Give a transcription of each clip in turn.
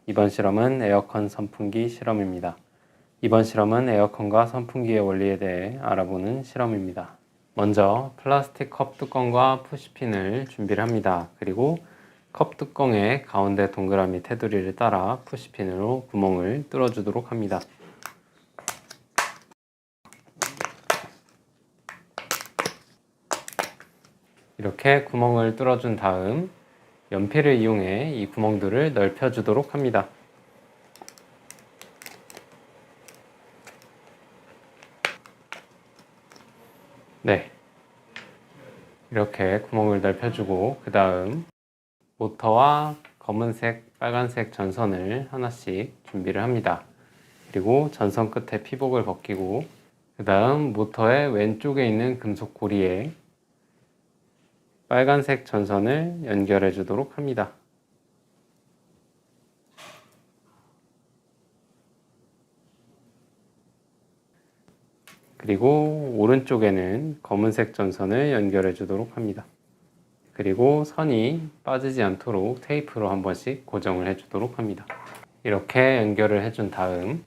이번 실험은 에어컨 선풍기 실험입니다. 이번 실험은 에어컨과 선풍기의 원리에 대해 알아보는 실험입니다. 먼저 플라스틱 컵 뚜껑과 푸시핀을 준비를 합니다. 그리고 컵 뚜껑의 가운데 동그라미 테두리를 따라 푸시핀으로 구멍을 뚫어주도록 합니다. 이렇게 구멍을 뚫어준 다음 연필을 이용해 이 구멍들을 넓혀주도록 합니다. 네, 이렇게 구멍을 넓혀주고 그 다음 모터와 검은색, 빨간색 전선을 하나씩 준비를 합니다. 그리고 전선 끝에 피복을 벗기고 그 다음 모터의 왼쪽에 있는 금속 고리에 빨간색 전선을 연결해 주도록 합니다. 그리고 오른쪽에는 검은색 전선을 연결해 주도록 합니다. 그리고 선이 빠지지 않도록 테이프로 한 번씩 고정을 해 주도록 합니다. 이렇게 연결을 해준 다음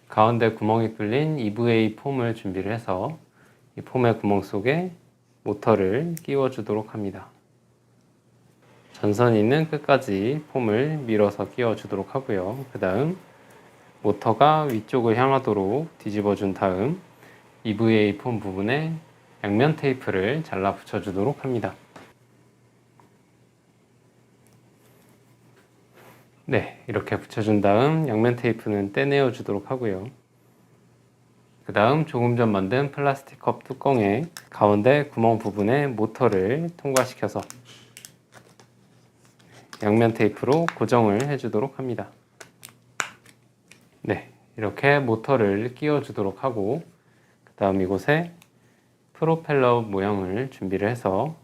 가운데 구멍이 뚫린 EVA 폼을 준비를 해서 이 폼의 구멍 속에 모터를 끼워 주도록 합니다. 전선이 있는 끝까지 폼을 밀어서 끼워 주도록 하고요. 그 다음 모터가 위쪽을 향하도록 뒤집어 준 다음 EVA 폼 부분에 양면 테이프를 잘라 붙여 주도록 합니다. 네, 이렇게 붙여준 다음 양면 테이프는 떼내어 주도록 하고요. 그 다음 조금 전 만든 플라스틱 컵 뚜껑의 가운데 구멍 부분에 모터를 통과시켜서 양면 테이프로 고정을 해주도록 합니다. 네, 이렇게 모터를 끼워 주도록 하고 그 다음 이곳에 프로펠러 모양을 준비를 해서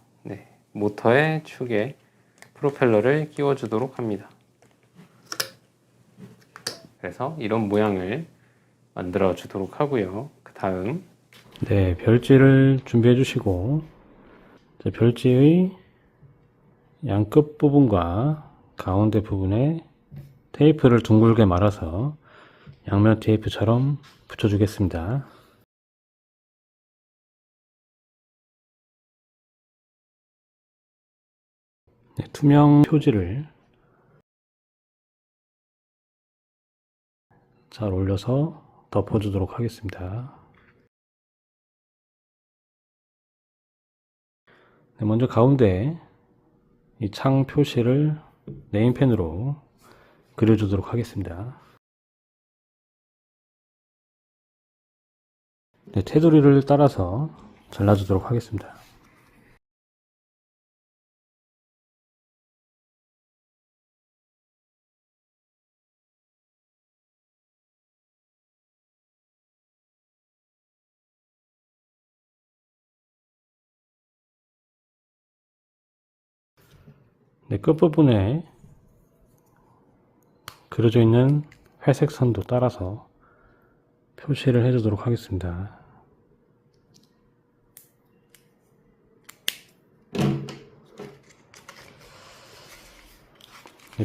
모터의 축에 프로펠러를 끼워 주도록 합니다. 그래서 이런 모양을 만들어 주도록 하고요. 그 다음 별지를 준비해 주시고 별지의 양끝 부분과 가운데 부분에 테이프를 둥글게 말아서 양면 테이프처럼 붙여 주겠습니다. 투명 표지를 잘 올려서 덮어주도록 하겠습니다. 먼저 가운데 이 창 표시를 네임펜으로 그려주도록 하겠습니다. 테두리를 따라서 잘라주도록 하겠습니다. 끝부분에 그려져 있는 회색 선도 따라서 표시를 해주도록 하겠습니다.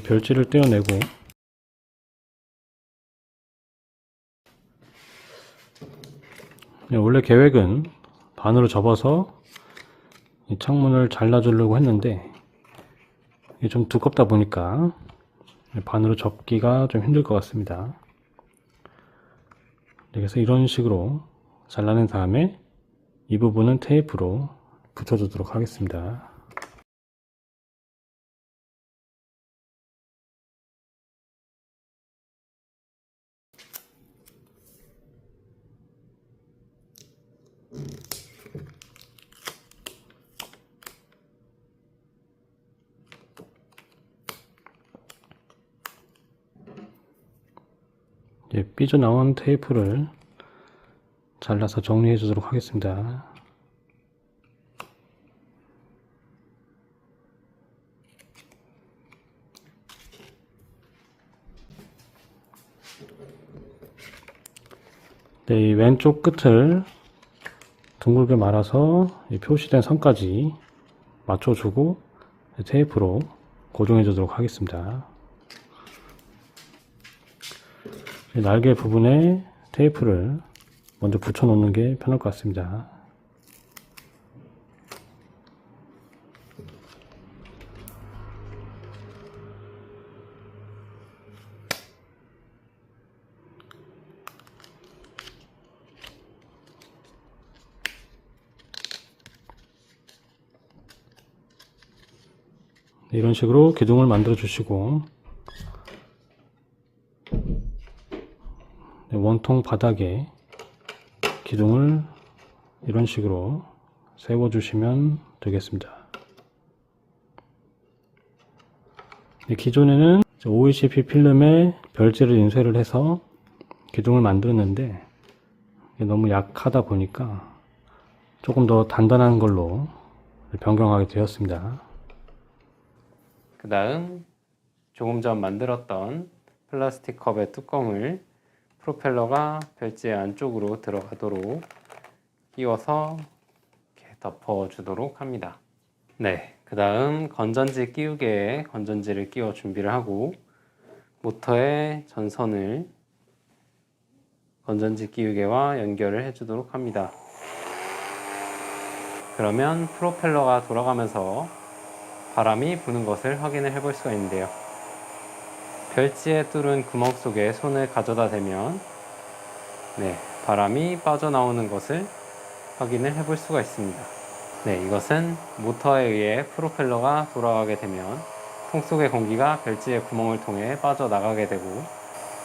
별지를 떼어내고 원래 계획은 반으로 접어서 이 창문을 잘라주려고 했는데 이게 좀 두껍다 보니까 반으로 접기가 좀 힘들 것 같습니다. 그래서 이런 식으로 잘라낸 다음에 이 부분은 테이프로 붙여주도록 하겠습니다. 삐져나온 테이프를 잘라서 정리해 주도록 하겠습니다. 이 왼쪽 끝을 둥글게 말아서 이 표시된 선까지 맞춰주고 테이프로 고정해 주도록 하겠습니다. 날개 부분에 테이프를 먼저 붙여 놓는 게 편할 것 같습니다. 이런 식으로 기둥을 만들어 주시고, 원통 바닥에 기둥을 이런 식으로 세워 주시면 되겠습니다. 기존에는 OECP 필름에 별지를 인쇄를 해서 기둥을 만들었는데 너무 약하다 보니까 조금 더 단단한 걸로 변경하게 되었습니다. 그 다음 조금 전 만들었던 플라스틱 컵의 뚜껑을 프로펠러가 별지의 안쪽으로 들어가도록 끼워서 이렇게 덮어주도록 합니다. 네, 그 다음 건전지 끼우개에 건전지를 끼워 준비를 하고 모터의 전선을 건전지 끼우개와 연결을 해주도록 합니다. 그러면 프로펠러가 돌아가면서 바람이 부는 것을 확인을 해볼 수가 있는데요. 별지에 뚫은 구멍 속에 손을 가져다 대면 바람이 빠져나오는 것을 확인을 해볼 수가 있습니다. 이것은 모터에 의해 프로펠러가 돌아가게 되면 통 속의 공기가 별지의 구멍을 통해 빠져나가게 되고,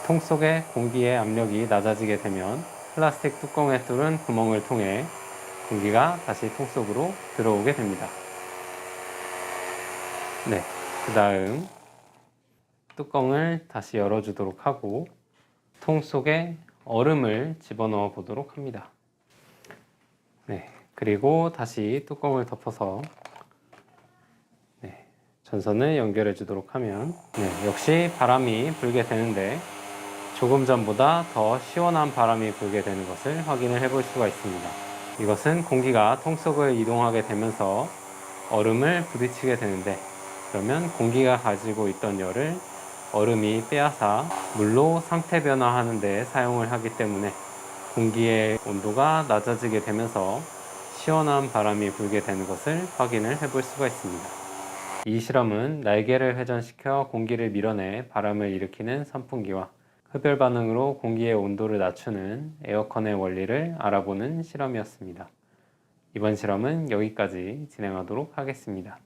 통 속의 공기의 압력이 낮아지게 되면 플라스틱 뚜껑에 뚫은 구멍을 통해 공기가 다시 통 속으로 들어오게 됩니다. 그 다음 뚜껑을 다시 열어주도록 하고 통 속에 얼음을 집어넣어 보도록 합니다. 그리고 다시 뚜껑을 덮어서 전선을 연결해 주도록 하면 역시 바람이 불게 되는데 조금 전보다 더 시원한 바람이 불게 되는 것을 확인을 해볼 수가 있습니다. 이것은 공기가 통 속을 이동하게 되면서 얼음을 부딪히게 되는데, 그러면 공기가 가지고 있던 열을 얼음이 빼앗아 물로 상태 변화하는 데 사용을 하기 때문에 공기의 온도가 낮아지게 되면서 시원한 바람이 불게 되는 것을 확인을 해볼 수가 있습니다. 이 실험은 날개를 회전시켜 공기를 밀어내 바람을 일으키는 선풍기와 흡열 반응으로 공기의 온도를 낮추는 에어컨의 원리를 알아보는 실험이었습니다. 이번 실험은 여기까지 진행하도록 하겠습니다.